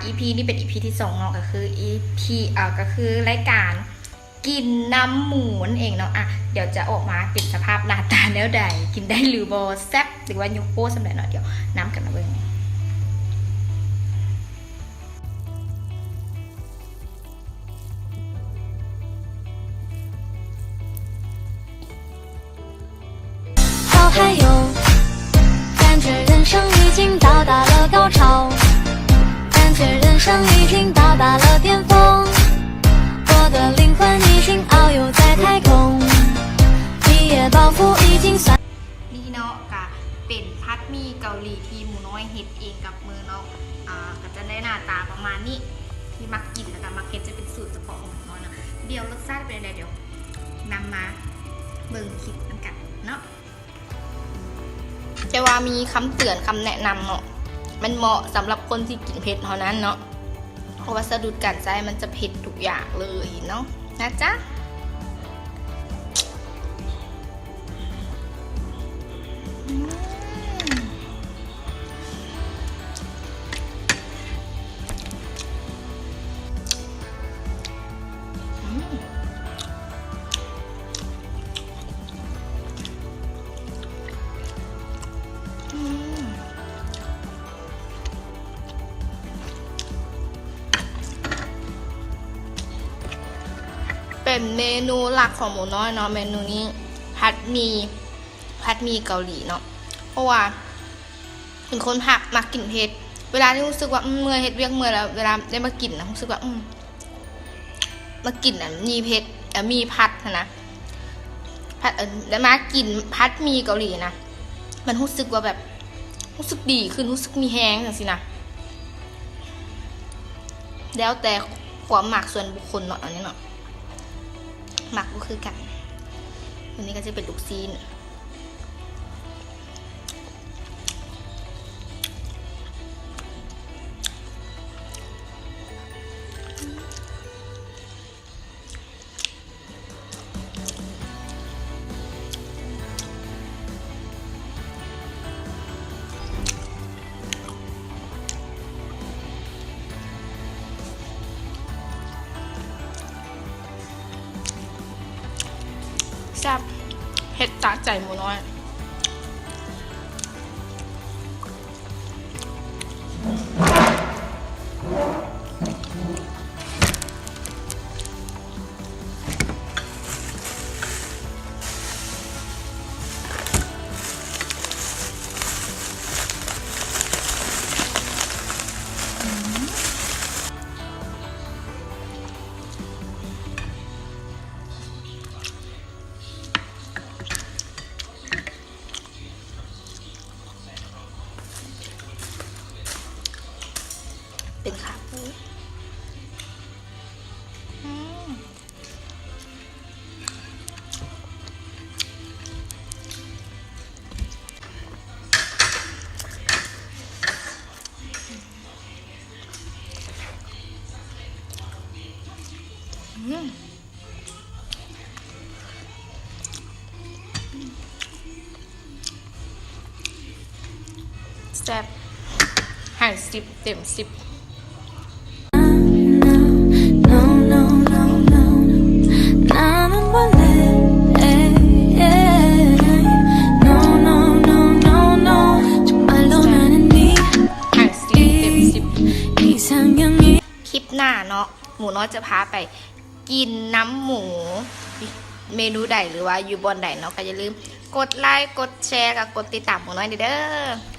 EP นี่เป็น EP ที่2เนาะก็คือ EP ก็คือรายการกินน้ำหมูนั่นเองเนาะเดี๋ยวจะออกมาเป็นสภาพหน้าตาแล้วใดกินได้หรือบอแซ่บหรือว่ายกโป้สำเร็จเนาะเดี๋ยวน้ำกันมาเบิ่ง还有，感觉人生已经到达了高潮，感觉人生已经到达了巅峰，我的灵魂已经遨游在太空，一夜暴富已经算。นี่เนาะก็เป็นพัดมีเกาหลีที่หมูน้อยเฮ็ดเองกับมือเนาะก็จะได้หน้าตาประมาณนี้ที่มักกินแล้วก็มักเฮ็ดจะเป็นสูตรเฉพาะของหมูน้อยเนาะเดี๋ยวรสชาติเป็นอะไรเดี๋ยวนำมาเบิ่งคลิปกันเนาะแต่ว่ามีคำเตือนคำแนะนำเนาะมันเหมาะสำหรับคนที่กินเผ็ดเท่านั้นเนาะเพราะว่าสะดุดการใช้มันจะเผ็ดทุกอย่างเลยเนาะนะจ๊ะเป็นเมนูหลักของหมูน้อยเนาะเมนูนี้พัดมีเกาหลีเนาะเพราะว่าเป็นคนผักมักกินเผ็ดเวลาที่รู้สึกว่าเมื่อเฮ็ดเวียกเมื่อแล้วเวลาได้มากินนะรู้สึกว่ามากินมีเผ็ดมีผัดนะผัดแล้วมากินพัดมีเกาหลีนะมันรู้สึกว่าแบบรู้สึกดีขึ้นรู้สึกมีแฮงอย่างสินะแล้วแต่ความหมักส่วนบุคคลเนาะอันนี้เนาะหมักก็คือกันวันนี้ก็จะเป็นลูกซีนแซ่บเผ็ดจากใจหมูน้อยเป็นขาปูแซ่บให้10 เต็ม 10คลิปหน้าเนาะหมูน้อยจะพาไปกินน้ำหมูเมนูใดหรือว่าอยู่บนใดเนาะก็อย่าลืมกดไลค์กดแชร์กับกดติดตามหมูน้อยเด้อ